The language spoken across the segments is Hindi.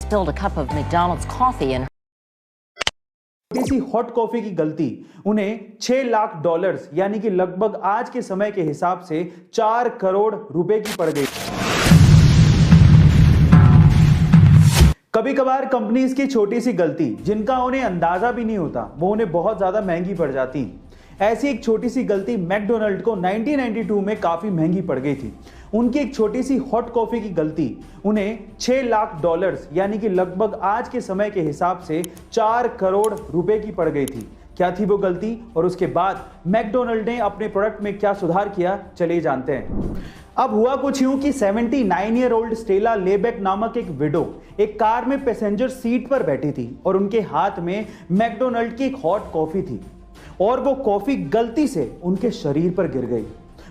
spilled a cup of McDonald's coffee in किसी हॉट कॉफी की गलती उन्हें $6 लाख यानी कि लगभग आज के समय के हिसाब से 4 करोड़ रुपए की पड़ गई। कभी कभार कंपनीज की छोटी सी गलती जिनका उन्हें अंदाजा भी नहीं होता वो उन्हें बहुत ज्यादा महंगी पड़ जाती। ऐसी एक छोटी सी गलती मैकडोनल्ड को 1992 में काफी महंगी पड़ गई थी। उनकी एक छोटी सी हॉट कॉफी की गलती उन्हें $6 लाख यानी कि लगभग आज के समय के हिसाब से 4 करोड़ रुपए की पड़ गई थी। क्या थी वो गलती और उसके बाद मैकडोनल्ड ने अपने प्रोडक्ट में क्या सुधार किया, चलिए जानते हैं। अब हुआ कुछ यूं कि 79 ईयर ओल्ड स्टेला लेबेक नामक एक विडो एक कार में पैसेंजर सीट पर बैठी थी और उनके हाथ में मैकडोनल्ड की एक हॉट कॉफी थी और वो कॉफी गलती से उनके शरीर पर गिर गई।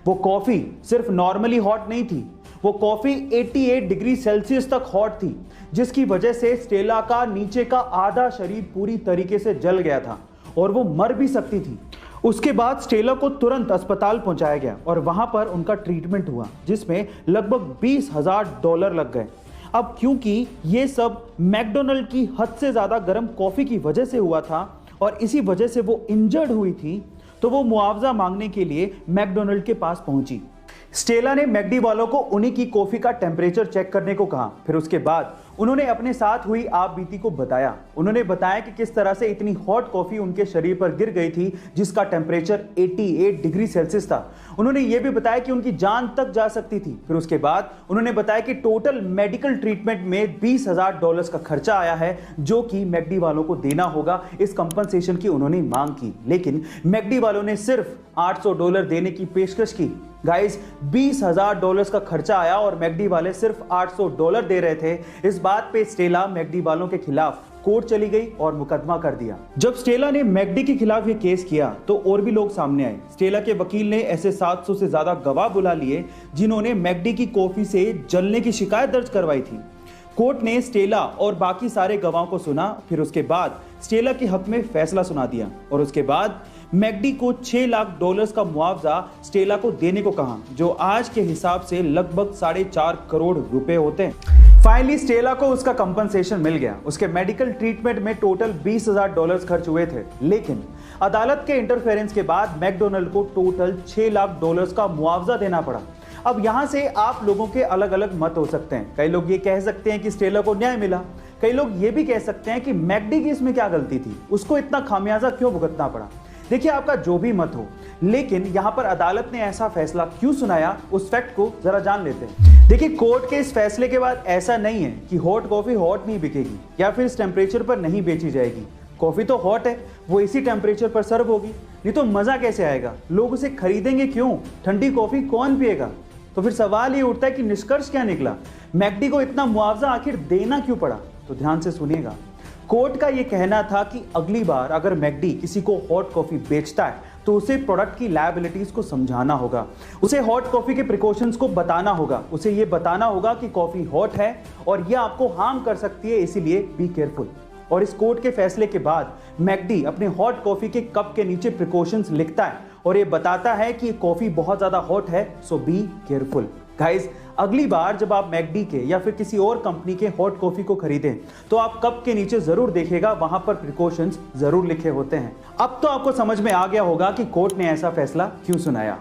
वो कॉफी सिर्फ नॉर्मली हॉट नहीं थी, वो कॉफी 88 डिग्री सेल्सियस तक हॉट थी, जिसकी वजह से स्टेला का नीचे का आधा शरीर पूरी तरीके से जल गया था और वो मर भी सकती थी। उसके बाद स्टेला को तुरंत अस्पताल पहुंचाया गया और वहां पर उनका ट्रीटमेंट हुआ जिसमें लगभग $20,000 लग गए। अब क्योंकि ये सब मैकडोनल्ड की हद से ज्यादा गर्म कॉफी की वजह से हुआ था और इसी वजह से वो इंजर्ड हुई थी, तो वो मुआवजा मांगने के लिए मैकडोनल्ड के पास पहुंची। स्टेला ने मैकडी वालों को उन्हीं की कॉफी का टेम्परेचर चेक करने को कहा। फिर उसके बाद उन्होंने अपने साथ हुई आप बीती को बताया। उन्होंने बताया कि किस तरह से इतनी हॉट कॉफी उनके शरीर पर गिर गई थी जिसका टेम्परेचर 88 डिग्री सेल्सियस था। उन्होंने ये भी बताया कि उनकी जान तक जा सकती थी। फिर उसके बाद उन्होंने बताया कि टोटल मेडिकल ट्रीटमेंट में $20,000 का खर्चा आया है जो कि मैकडी वालों को देना होगा। इस कंपनसेशन की उन्होंने मांग की, लेकिन मैकडी वालों ने सिर्फ $800 देने की पेशकश की। गाइस, $20,000 का खर्चा आया और मैकडी वाले सिर्फ $800 दे रहे थे। इस बात पे स्टेला मैकडी वालों के खिलाफ कोर्ट चली गई और मुकदमा कर दिया। जब स्टेला ने मैकडी के खिलाफ ये केस किया तो और भी लोग सामने आए। स्टेला के वकील ने ऐसे 700 से ज्यादा गवाह बुला लिए जिन्होंने मैकडी की कॉफी से जलने की शिकायत दर्ज करवाई थी। कोर्ट ने स्टेला और बाकी सारे गवाहों को सुना। फिर उसके बाद स्टेला के हक में फैसला सुना दिया और उसके बाद मैकडी को $6 लाख का मुआवजा स्टेला को देने को कहा, जो आज के हिसाब से लगभग 4.5 करोड़ रुपए होते हैं। फाइनली स्टेला को उसका कंपनसेशन मिल गया। उसके मेडिकल ट्रीटमेंट में टोटल $20,000 खर्च हुए थे, लेकिन अदालत के इंटरफेरेंस के बाद मैकडोनल्ड को टोटल $6 लाख का मुआवजा देना पड़ा। अब यहां से आप लोगों के अलग अलग मत हो सकते हैं। कई लोग ये कह सकते हैं कि स्टेला को न्याय मिला, कई लोग ये भी कह सकते हैं कि मैकडी की इसमें क्या गलती थी, उसको इतना खामियाजा क्यों भुगतना पड़ा। देखिए, आपका जो भी मत हो, लेकिन यहां पर अदालत ने ऐसा फैसला क्यों सुनाया उस फैक्ट को जरा जान लेते हैं। देखिए, कोर्ट के इस फैसले के बाद ऐसा नहीं है कि हॉट कॉफी हॉट नहीं बिकेगी या फिर इस टेम्परेचर पर नहीं बेची जाएगी। कॉफी तो हॉट है, वो इसी टेम्परेचर पर सर्व होगी, नहीं तो मजा कैसे आएगा, लोग उसे खरीदेंगे क्यों, ठंडी कॉफी कौन पिएगा। तो फिर सवाल ये उठता है कि निष्कर्ष क्या निकला, मैकडी को इतना मुआवजा आखिर देना क्यों पड़ा। तो ध्यान से सुनिएगा। कोर्ट का यह कहना था कि अगली बार अगर मैकडी किसी को हॉट कॉफी बेचता है तो उसे प्रोडक्ट की लायबिलिटीज को समझाना होगा, उसे हॉट कॉफी के प्रिकॉशंस को बताना होगा, उसे यह बताना होगा कि कॉफी हॉट है और यह आपको हार्म कर सकती है, इसीलिए बी केयरफुल। और इस कोर्ट के फैसले के बाद मैकडी अपने हॉट कॉफी के कप के नीचे प्रिकॉशंस लिखता है और ये बताता है कि कॉफी बहुत ज्यादा हॉट है, सो बी केयरफुल। गाइस, अगली बार जब आप मैकडी के या फिर किसी और कंपनी के हॉट कॉफी को खरीदें तो आप कप के नीचे जरूर देखिएगा, वहां पर प्रिकॉशंस जरूर लिखे होते हैं। अब तो आपको समझ में आ गया होगा कि कोर्ट ने ऐसा फैसला क्यों सुनाया।